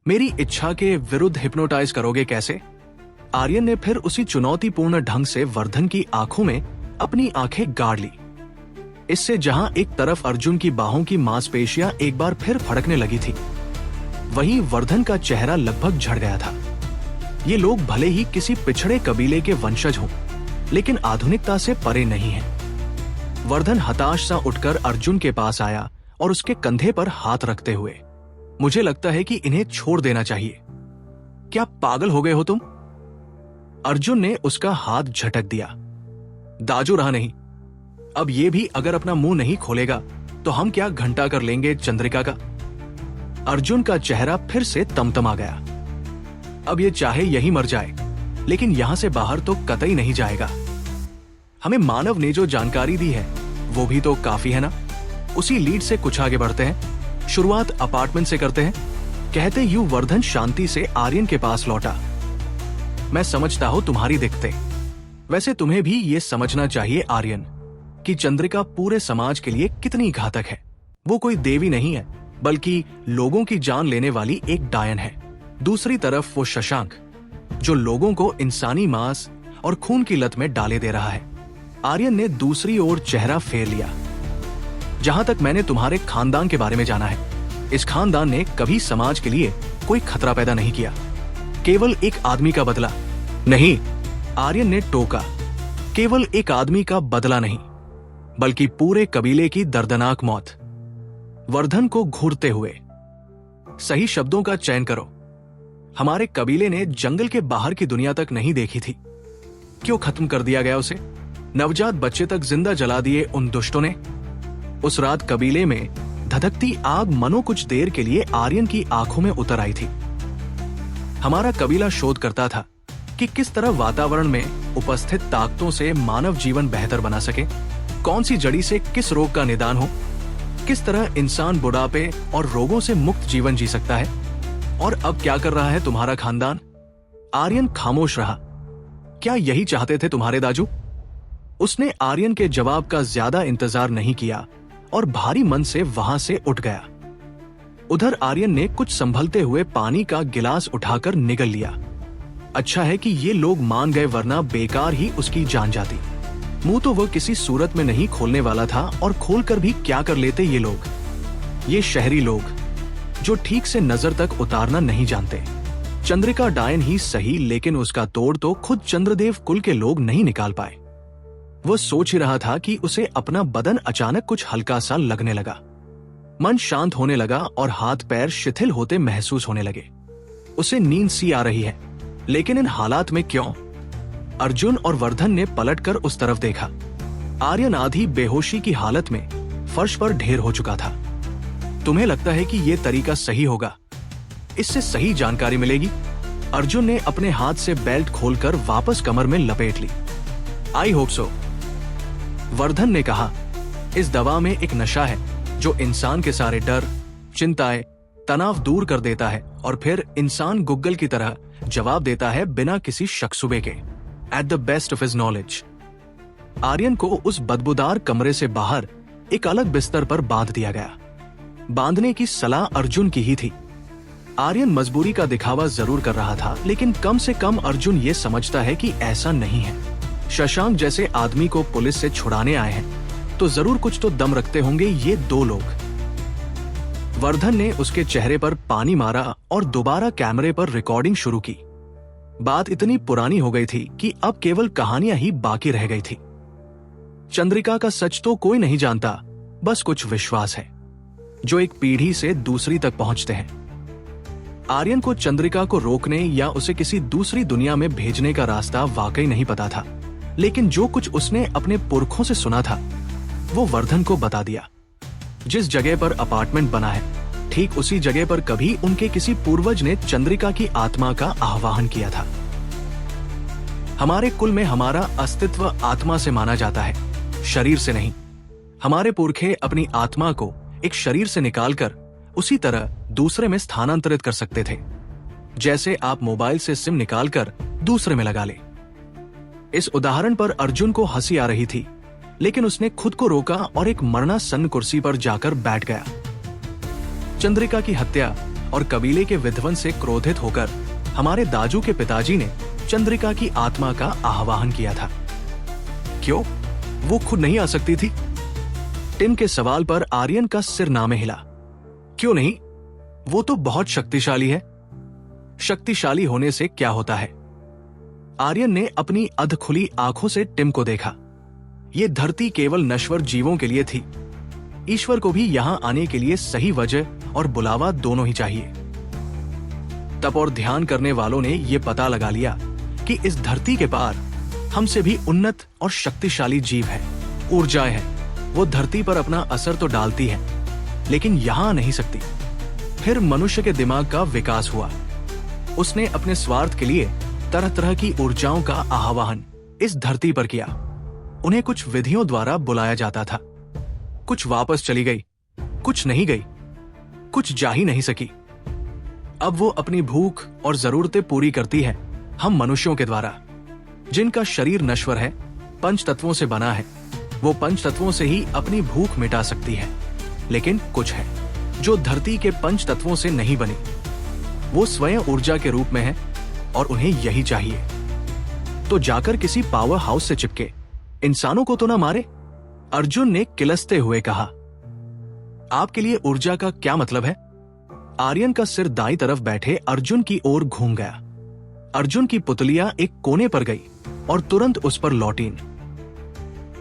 मेरी इच्छा के विरुद्ध हिप्नोटाइज करोगे कैसे? आर्यन ने फिर उसी चुनौतीपूर्ण ढंग से वर्धन की आंखों में अपनी आंखें गाड़ ली। इससे जहां एक तरफ अर्जुन की बाहों की मांसपेशियां एक बार फिर फड़कने लगी थी, वहीं वर्धन का चेहरा लगभग झड़ गया था। ये लोग भले ही किसी पिछड़े कबीले के वंशज हों, लेकिन आधुनिकता से परे नहीं हैं। वर्धन हताश सा उठकर अर्जुन के पास आया और उसके कंधे पर हाथ रखते हुए, मुझे लगता है कि इन्हें छोड़ देना चाहिए। क्या पागल हो गए हो तुम? अर्जुन ने उसका हाथ झटक दिया। दाजू रहा नहीं। अब ये भी अगर अपना मुंह नहीं खोलेगा तो हम क्या घंटा कर लेंगे चंद्रिका का? अर्जुन का चेहरा फिर से तमतमा गया। अब ये चाहे यही मर जाए, लेकिन यहां से बाहर तो कतई नहीं जाएगा। हमें मानव ने जो जानकारी दी है वो भी तो काफी है ना? उसी लीड से कुछ आगे बढ़ते हैं। शुरुआत अपार्टमेंट से करते हैं। कहते यूं वर्धन शांति से आर्यन के पास लौटा। मैं समझता हूं तुम्हारी दिक्कतें। वैसे तुम्हें भी ये समझना चाहिए आर्यन कि चंद्रिका पूरे समाज के लिए कितनी घातक है। वो कोई देवी नहीं है, बल्कि लोगों की जान लेने वाली एक डायन है। दूसरी तरफ वो शशांक, जो लोगों को इंसानी मांस और खून की लत में डाले दे रहा है। आर्यन ने दूसरी ओर चेहरा फेर लिया। जहां तक मैंने तुम्हारे खानदान के बारे में जाना है, इस खानदान ने कभी समाज के लिए कोई खतरा पैदा नहीं किया। केवल एक आदमी का बदला नहीं, आर्यन ने टोका। केवल एक आदमी का बदला नहीं, बल्कि पूरे कबीले की दर्दनाक मौत। वर्धन को घूरते हुए, सही शब्दों का चयन करो। हमारे कबीले ने जंगल के बाहर की दुनिया तक नहीं देखी थी। क्यों खत्म कर दिया गया उसे? नवजात बच्चे तक जिंदा जला दिए उन दुष्टों ने। उस रात कबीले में धधकती आग मनो कुछ देर के लिए आर्यन की आंखों में उतर आई थी। हमारा कबीला शोध करता था कि किस तरह वातावरण में उपस्थित ताकतों से मानव जीवन बेहतर बना सके, कौन सी जड़ी से किस रोग का निदान हो, किस तरह इंसान बुढ़ापे और रोगों से मुक्त जीवन जी सकता है। और अब क्या कर रहा है तुम्हारा खानदान? आर्यन खामोश रहा। क्या यही चाहते थे तुम्हारे दाजू? उसने आर्यन के जवाब का ज्यादा इंतजार नहीं किया और भारी मन से वहां से उठ गया। उधर आर्यन ने कुछ संभलते हुए पानी का गिलास उठाकर निगल लिया। अच्छा है कि ये लोग मान गए, वरना बेकार ही उसकी जान जाती। मुंह तो वह किसी सूरत में नहीं खोलने वाला था, और खोलकर भी क्या कर लेते ये लोग, ये शहरी लोग जो ठीक से नजर तक उतारना नहीं जानते। चंद्रिका डायन ही सही, लेकिन उसका तोड़ तो खुद चंद्रदेव कुल के लोग नहीं निकाल पाए। वह सोच ही रहा था कि उसे अपना बदन अचानक कुछ हल्का सा लगने लगा। मन शांत होने लगा और हाथ पैर शिथिल होते महसूस होने लगे। उसे नींद सी आ रही है, लेकिन इन हालात में क्यों? अर्जुन और वर्धन ने पलटकर उस तरफ देखा। आर्यन आधी बेहोशी की हालत में फर्श पर ढेर हो चुका था। तुम्हें लगता है कि यह तरीका सही होगा? इससे सही जानकारी मिलेगी? अर्जुन ने अपने हाथ से बेल्ट खोलकर वापस कमर में लपेट ली। आई होप सो, वर्धन ने कहा। इस दवा में एक नशा है जो इंसान के सारे डर, चिंताएं, तनाव दूर कर देता है, और फिर इंसान गुग्गल की तरह जवाब देता है बिना किसी शक-शुबे के, at the best of his knowledge. Aryan को उस बदबूदार कमरे से बाहर एक अलग बिस्तर पर बांध दिया गया। बांधने की सलाह अर्जुन की ही थी। आर्यन मजबूरी का दिखावा जरूर कर रहा था, लेकिन कम से कम अर्जुन ये समझता है कि ऐसा नहीं है। शशांक जैसे आदमी को पुलिस से छुड़ाने आए हैं, तो जरूर कुछ तो दम रखते होंगे ये दो लोग। वर्धन ने उसके चेहरे पर पानी मारा और दोबारा कैमरे पर रिकॉर्डिंग शुरू की। बात इतनी पुरानी हो गई थी कि अब केवल कहानियां ही बाकी रह गई थी। चंद्रिका का सच तो कोई नहीं जानता, बस कुछ विश्वास है जो एक पीढ़ी से दूसरी तक पहुंचते हैं। आर्यन को चंद्रिका को रोकने या उसे किसी दूसरी दुनिया में भेजने का रास्ता वाकई नहीं पता था, लेकिन जो कुछ उसने अपने पुरखों से सुना था वो वर्धन को बता दिया। जिस जगह पर अपार्टमेंट बना है, ठीक उसी जगह पर कभी उनके किसी पूर्वज ने चंद्रिका की आत्मा का आह्वान किया था। हमारे कुल में हमारा अस्तित्व आत्मा से माना जाता है, शरीर से नहीं। हमारे पुरखे अपनी आत्मा को एक शरीर से निकालकर उसी तरह दूसरे में स्थानांतरित कर सकते थे, जैसे आप मोबाइल से सिम निकालकर दूसरे में लगा ले। इस उदाहरण पर अर्जुन को हंसी आ रही थी, लेकिन उसने खुद को रोका और एक मरणासन्न कुर्सी पर जाकर बैठ गया। चंद्रिका की हत्या और कबीले के विध्वंस से क्रोधित होकर हमारे दाजू के पिताजी ने चंद्रिका की आत्मा का आह्वान किया था। क्यों? वो खुद नहीं आ सकती थी? टिम के सवाल पर आर्यन का सिर ना में हिला। क्यों नहीं? वो तो बहुत शक्तिशाली है। शक्तिशाली होने से क्या होता है? आर्यन ने अपनी अधखुली आंखों से टिम को देखा। ये धरती केवल नश्वर जीवों के लिए थी। ईश्वर को भी यहां आने के लिए सही वजह और बुलावा दोनों ही चाहिए। तप और ध्यान करने वालों ने यह पता लगा लिया कि इस धरती के पार हमसे भी उन्नत और शक्तिशाली जीव है, ऊर्जाएं हैं। वो धरती पर अपना असर तो डालती है, लेकिन यहां नहीं सकती। फिर मनुष्य के दिमाग का विकास हुआ। उसने अपने स्वार्थ के लिए तरह तरह की ऊर्जाओं का आह्वान इस धरती पर किया। उन्हें कुछ विधियों द्वारा बुलाया जाता था। कुछ वापस चली गई, कुछ नहीं गई, कुछ जा ही नहीं सकी। अब वो अपनी भूख और जरूरतें पूरी करती है हम मनुष्यों के द्वारा। जिनका शरीर नश्वर है, पंच तत्वों से बना है, वो पंच तत्वों से ही अपनी भूख मिटा सकती है। लेकिन कुछ है जो धरती के पंच तत्वों से नहीं बनी। वो स्वयं ऊर्जा के रूप में है और उन्हें यही चाहिए। तो जाकर किसी पावर हाउस से चिपके, इंसानों को तो ना मारे। अर्जुन ने किलसते हुए कहा। आपके लिए ऊर्जा का क्या मतलब है? आर्यन का सिर दाईं तरफ बैठे अर्जुन की ओर घूम गया। अर्जुन की पुतलियां एक कोने पर गई और तुरंत उस पर लौटीं।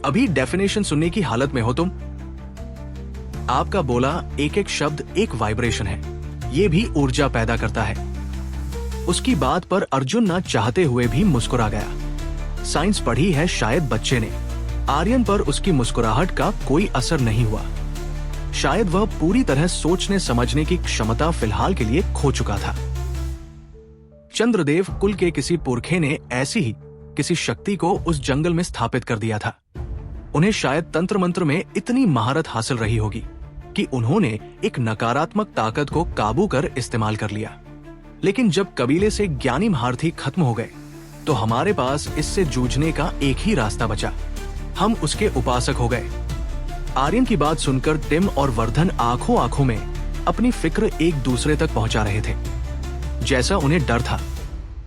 अभी डेफिनेशन सुनने की हालत में हो तुम? आपका बोला एक एक शब्द एक वाइब्रेशन है। ये भी ऊर्जा पैदा करता है। उसकी बात पर अर्जुन ना चाहते हुए भी मुस्कुरा गया। साइंस पढ़ी है शायद बच्चे ने। आर्यन पर उसकी मुस्कुराहट का कोई असर नहीं हुआ। शायद वह पूरी तरह सोचने समझने की क्षमता फिलहाल के लिए खो चुका था। चंद्रदेव कुल के किसी पुरखे ने ऐसी ही किसी शक्ति को उस जंगल में स्थापित कर दिया था। उन्हें शायद तंत्र मंत्र में इतनी महारत हासिल रही होगी कि उन्होंने एक नकारात्मक ताकत को काबू कर इस्तेमाल कर लिया। लेकिन जब कबीले से ज्ञानी महारथी खत्म हो गए तो हमारे पास इससे जूझने का एक ही रास्ता बचा। हम उसके उपासक हो गए। आर्यन की बात सुनकर टिम और वर्धन आंखों आंखों में अपनी फिक्र एक दूसरे तक पहुंचा रहे थे। जैसा उन्हें डर था,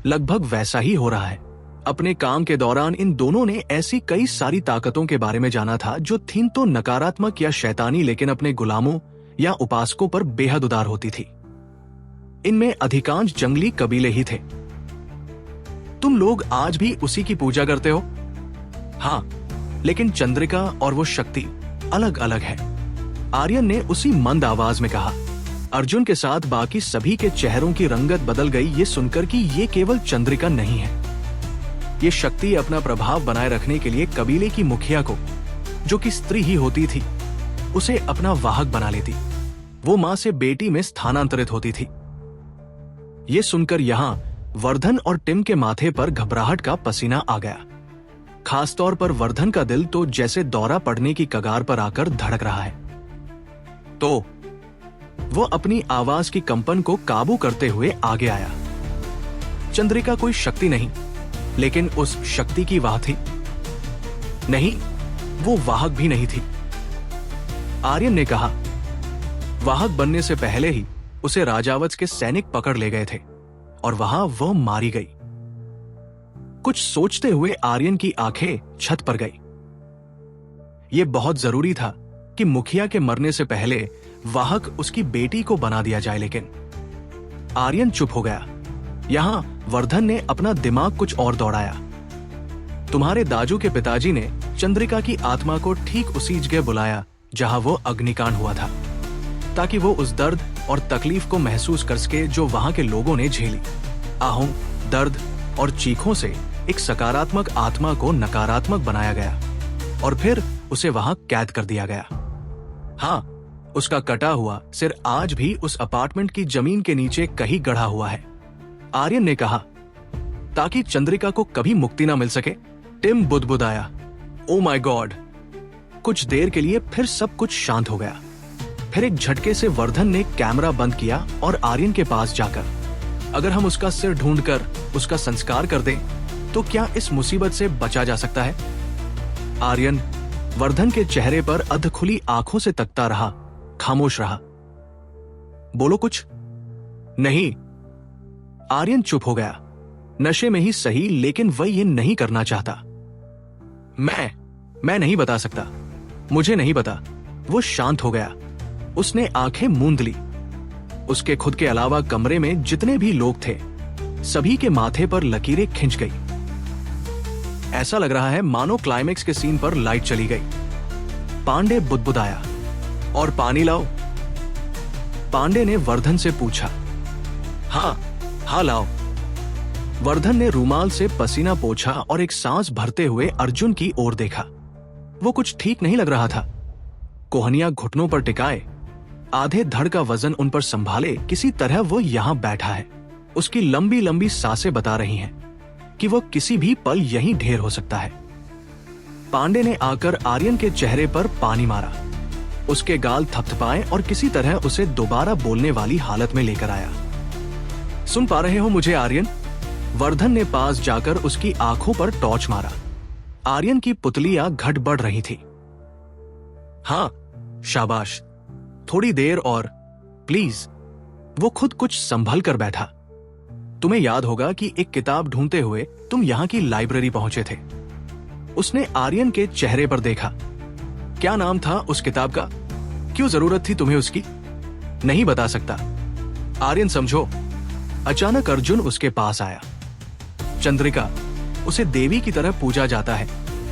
लगभग वैसा ही हो रहा है। अपने काम के दौरान इन दोनों ने ऐसी कई सारी ताकतों के बारे में जाना था जो थीं तो नकारात्मक या शैतानी, लेकिन अपने गुलामों या उपासकों पर बेहद उदार होती थी। इनमें अधिकांश जंगली कबीले ही थे। तुम लोग आज भी उसी की पूजा करते हो? हाँ, लेकिन चंद्रिका और वो शक्ति अलग अलग है। आर्यन ने उसी मंद आवाज में कहा। अर्जुन के साथ बाकी सभी के चेहरों की रंगत बदल गई ये सुनकर कि ये केवल चंद्रिका नहीं है। ये शक्ति अपना प्रभाव बनाए रखने के लिए कबीले की मुखिया को, जो कि स्त्री ही होती थी, उसे अपना वाहक बना लेती। वो मां से बेटी में स्थानांतरित होती थी। ये सुनकर यहां वर्धन और टिम के माथे पर घबराहट का पसीना आ गया। खासतौर पर वर्धन का दिल तो जैसे दौरा पड़ने की कगार पर आकर धड़क रहा है। तो वो अपनी आवाज की कंपन को काबू करते हुए आगे आया। चंद्रिका कोई शक्ति नहीं, लेकिन उस शक्ति की वाह थी। नहीं, वो वाहक भी नहीं थी। आर्यन ने कहा, वाहक बनने से पहले ही उसे राजावत्स के सैनिक पकड़ ले गए थे और वहां वह मारी गई। कुछ सोचते हुए आर्यन की आंखें छत पर गई। यह बहुत जरूरी था कि मुखिया के मरने से पहले वाहक उसकी बेटी को बना दिया जाए, लेकिन आर्यन चुप हो गया। यहां वर्धन ने अपना दिमाग कुछ और दौड़ाया। तुम्हारे दाजू के पिताजी ने चंद्रिका की आत्मा को ठीक उसी जगह बुलाया जहां वो अग्निकांड हुआ था, ताकि वो उस दर्द और तकलीफ को महसूस कर सके जो वहां के लोगों ने झेली। आहों, दर्द और चीखों से एक सकारात्मक आत्मा को नकारात्मक बनाया गया और फिर उसे वहां कैद कर दिया गया। हाँ, उसका कटा हुआ सिर आज भी उस अपार्टमेंट की जमीन के नीचे कहीं गढ़ा हुआ है। आर्यन ने कहा, ताकि चंद्रिका को कभी मुक्ति ना मिल सके। टिम बुदबुदाया, ओ माय गॉड। कुछ देर के लिए फिर सब कुछ शांत हो गया। फिर एक झटके से वर्धन ने कैमरा बंद किया और आर्यन के पास जाकर, अगर हम उसका सिर ढूंढकर उसका संस्कार कर दें तो क्या इस मुसीबत से बचा जा सकता है? आर्यन वर्धन के चेहरे पर अधखुली आंखों से तकता रहा, खामोश रहा। बोलो कुछ। नहीं। आर्यन चुप हो गया, नशे में ही सही, लेकिन वह ये नहीं करना चाहता। मैं नहीं बता सकता, मुझे नहीं पता। वो शांत हो गया, उसने आंखें मूंद ली। उसके खुद के अलावा कमरे में जितने भी लोग थे, सभी के माथे पर लकीरें खिंच गई। ऐसा लग रहा है मानो क्लाइमेक्स के सीन पर लाइट चली गई। पांडे बुदबुदाया, और पानी लाओ? पांडे ने वर्धन से पूछा। हाँ लाओ। वर्धन ने रूमाल से पसीना पोंछा और एक सांस भरते हुए अर्जुन की ओर देखा। वो कुछ ठीक नहीं लग रहा था। कोहनियां घुटनों पर टिकाए, आधे धड़ का वजन उन पर संभाले किसी तरह वो यहां बैठा है। उसकी लंबी लंबी सांसें बता रही हैं कि वो किसी भी पल यहीं ढेर हो सकता है। पांडे ने आकर आर्यन के चेहरे पर पानी मारा, उसके गाल थपथपाए और किसी तरह उसे दोबारा बोलने वाली हालत में लेकर आया। सुन पा रहे हो मुझे आर्यन? वर्धन ने पास जाकर उसकी आंखों पर टॉर्च मारा। आर्यन की पुतलियां घट बढ़ रही थी। हाँ, शाबाश, थोड़ी देर और, प्लीज। वो खुद कुछ संभल कर बैठा। तुम्हें याद होगा कि एक किताब ढूंढते हुए तुम यहां की लाइब्रेरी पहुंचे थे। उसने आर्यन के चेहरे पर देखा। क्या नाम था उस किताब का? क्यों जरूरत थी तुम्हें उसकी? नहीं बता सकता। आर्यन समझो। अचानक अर्जुन उसके पास आया। चंद्रिका, उसे देवी की तरह पूजा जाता है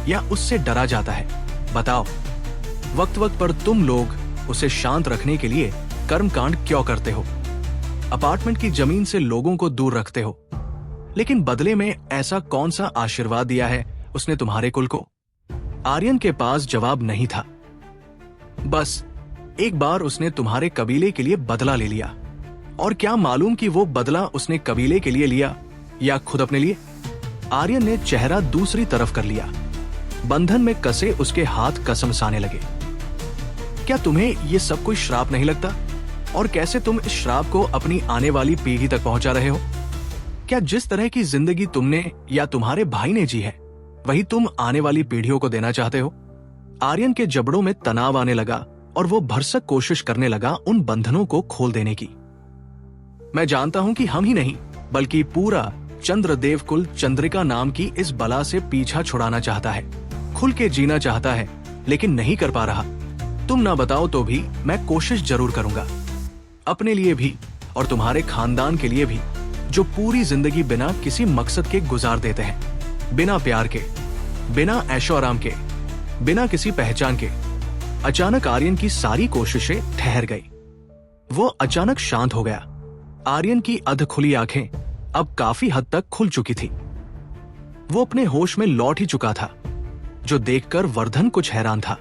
या उससे डरा जाता है? बताओ। वक्त वक्त पर तुम लोग उसे शांत रखने के लिए कर्मकांड क्यों करते हो? अपार्टमेंट की जमीन से लोगों को दूर रखते हो, लेकिन बदले में ऐसा कौन सा आशीर्वाद दिया है उसने तुम्हारे कुल को? आर्यन के पास जवाब नहीं था। बस एक बार उसने तुम्हारे कबीले के लिए बदला ले लिया, और क्या मालूम कि वो बदला उसने कबीले के लिए लिया या खुद अपने लिए। आर्यन ने चेहरा दूसरी तरफ कर लिया। बंधन में कसे उसके हाथ कसमसाने लगे। क्या तुम्हें ये सब कोई श्राप नहीं लगता? और कैसे तुम इस श्राप को अपनी आने वाली पीढ़ी तक पहुंचा रहे हो? क्या जिस तरह की जिंदगी तुमने या तुम्हारे भाई ने जी है, वही तुम आने वाली पीढ़ियों को देना चाहते हो? आर्यन के जबड़ों में तनाव आने लगा और वो भरसक कोशिश करने लगा उन बंधनों को खोल देने की। मैं जानता हूं कि हम ही नहीं, बल्कि पूरा चंद्रदेव कुल चंद्रिका नाम की इस बला से पीछा छुड़ाना चाहता है, खुल के जीना चाहता है, लेकिन नहीं कर पा रहा। तुम ना बताओ तो भी मैं कोशिश जरूर करूंगा, अपने लिए भी और तुम्हारे खानदान के लिए भी, जो पूरी जिंदगी बिना किसी मकसद के गुजार देते हैं, बिना प्यार के, बिना ऐशो आराम के, बिना किसी पहचान के। अचानक आर्यन की सारी कोशिशें ठहर गई। वो अचानक शांत हो गया। आर्यन की अध खुली आंखें अब काफी हद तक खुल चुकी थी। वो अपने होश में लौट ही चुका था, जो देखकर वर्धन कुछ हैरान था।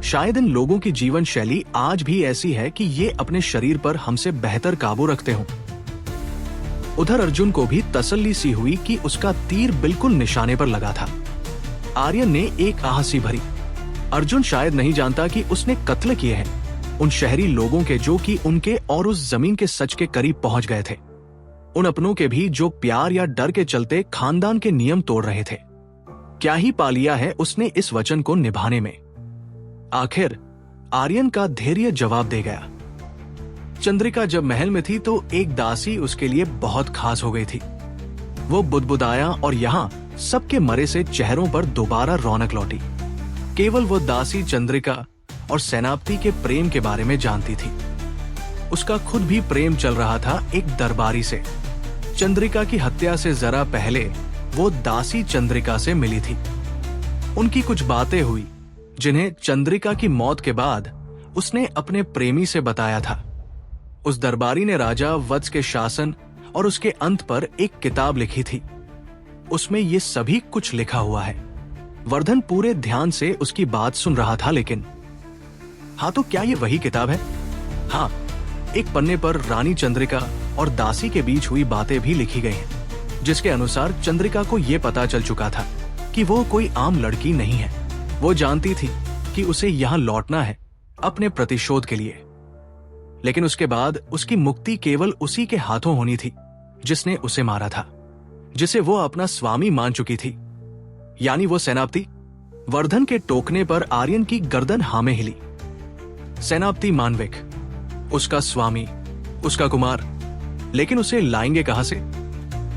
शायद इन लोगों की जीवन शैली आज भी ऐसी है कि ये अपने शरीर पर हमसे बेहतर काबू रखते हों। उधर अर्जुन को भी तसल्ली सी हुई कि उसका तीर बिल्कुल निशाने पर लगा था। आर्यन ने एक आह सी भरी। अर्जुन शायद नहीं जानता कि उसने कत्ल किए हैं उन शहरी लोगों के, जो कि उनके और उस जमीन के सच के करीब पहुंच गए थे। उन अपनों के भी, जो प्यार या डर के चलते खानदान के नियम तोड़ रहे थे। क्या ही पा लिया है उसने इस वचन को निभाने में। आखिर आर्यन का धैर्य जवाब दे गया। चंद्रिका जब महल में थी तो एक दासी उसके लिए बहुत खास हो गई थी। वो बुदबुदाया और यहाँ सबके मरे से चेहरों पर दोबारा रौनक लौटी। केवल वो दासी चंद्रिका और सेनापति के प्रेम के बारे में जानती थी। उसका खुद भी प्रेम चल रहा था एक दरबारी से। चंद्रिका की हत्या से जरा पहले वो दासी चंद्रिका से मिली थी। उनकी कुछ बातें हुई जिन्हें चंद्रिका की मौत के बाद उसने अपने प्रेमी से बताया था। उस दरबारी ने राजा वत्स के शासन और उसके अंत पर एक किताब लिखी थी। उसमें ये सभी कुछ लिखा हुआ है। वर्धन पूरे ध्यान से उसकी बात सुन रहा था, लेकिन हाँ, तो क्या ये वही किताब है? हाँ, एक पन्ने पर रानी चंद्रिका और दासी के बीच हुई बातें भी लिखी गई हैं, जिसके अनुसार चंद्रिका को यह पता चल चुका था कि वो कोई आम लड़की नहीं है। वो जानती थी कि उसे यहाँ लौटना है अपने प्रतिशोध के लिए, लेकिन उसके बाद उसकी मुक्ति केवल उसी के हाथों होनी थी जिसने उसे मारा था, जिसे वो अपना स्वामी मान चुकी थी, यानी वो सेनापति। वर्धन के टोकने पर आर्यन की गर्दन हाँ में हिली। सेनापति मानविक, उसका स्वामी, उसका कुमार, लेकिन उसे लाएंगे कहां से?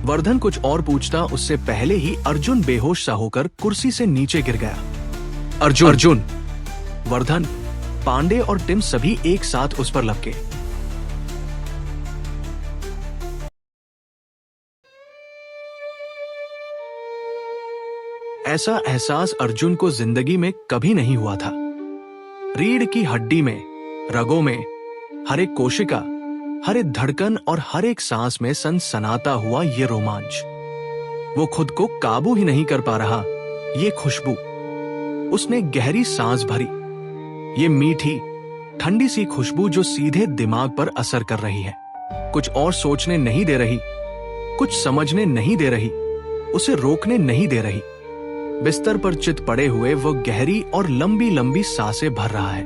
वर्धन कुछ और पूछता उससे पहले ही अर्जुन बेहोश सा होकर कुर्सी से नीचे गिर गया। अर्जुन अर्जुन! वर्धन, पांडे और टिम सभी एक साथ उस पर लपके। ऐसा एहसास अर्जुन को जिंदगी में कभी नहीं हुआ था। रीढ़ की हड्डी में, रगों में, हर एक कोशिका, हर एक धड़कन और हर एक सांस में सनसनाता हुआ ये रोमांच। वो खुद को काबू ही नहीं कर पा रहा। ये खुशबू, उसने गहरी सांस भरी। ये मीठी, ठंडी सी खुशबू जो सीधे दिमाग पर असर कर रही है। कुछ और सोचने नहीं दे रही, कुछ समझने नहीं दे रही, उसे रोकने नहीं दे रही। बिस्तर पर चित पड़े हुए वो गहरी और लंबी लंबी सांसें भर रहा है।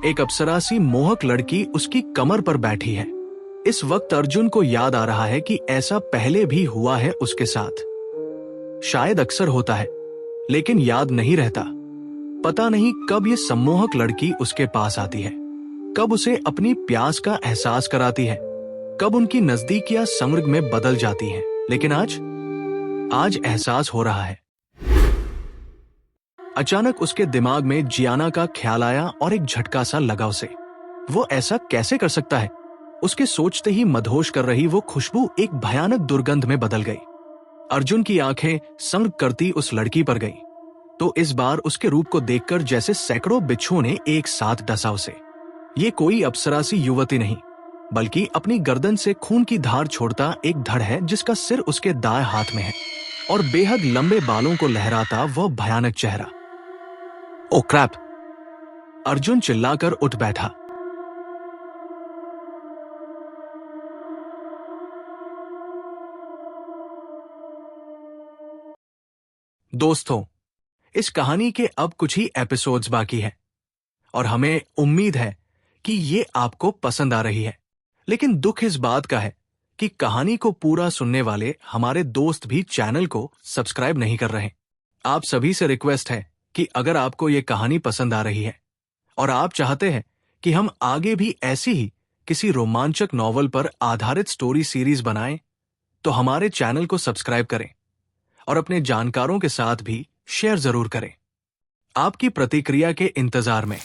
एक अप्सरा सी मोहक लड़की उसकी कमर पर बैठी है। इस वक्त अर्जुन को याद आ रहा है कि ऐसा पहले भी हुआ है उसके साथ। शायद अक्सर होता है, लेकिन याद नहीं रहता। पता नहीं कब ये सम्मोहक लड़की उसके पास आती है, कब उसे अपनी प्यास का एहसास कराती है, कब उनकी नजदीकियां संवर्ग में बदल जाती हैं। लेकिन आज एहसास हो रहा है। अचानक उसके दिमाग में जियाना का ख्याल आया और एक झटका सा लगा उसे। वो ऐसा कैसे कर सकता है? उसके सोचते ही मदहोश कर रही वो खुशबू एक भयानक दुर्गंध में बदल गई। अर्जुन की आंखें संग करती उस लड़की पर गई, तो इस बार उसके रूप को देखकर जैसे सैकड़ों बिच्छुओं ने एक साथ डसा उसे। ये कोई अप्सरा सी युवती नहीं, बल्कि अपनी गर्दन से खून की धार छोड़ता एक धड़ है जिसका सिर उसके दाएं हाथ में है और बेहद लंबे बालों को लहराता वह भयानक चेहरा। ओ क्रैप! अर्जुन चिल्लाकर उठ बैठा। दोस्तों, इस कहानी के अब कुछ ही एपिसोड्स बाकी हैं और हमें उम्मीद है कि ये आपको पसंद आ रही है। लेकिन दुख इस बात का है कि कहानी को पूरा सुनने वाले हमारे दोस्त भी चैनल को सब्सक्राइब नहीं कर रहे। आप सभी से रिक्वेस्ट है कि अगर आपको ये कहानी पसंद आ रही है और आप चाहते हैं कि हम आगे भी ऐसी ही किसी रोमांचक नॉवल पर आधारित स्टोरी सीरीज बनाएं, तो हमारे चैनल को सब्सक्राइब करें और अपने जानकारों के साथ भी शेयर जरूर करें। आपकी प्रतिक्रिया के इंतजार में।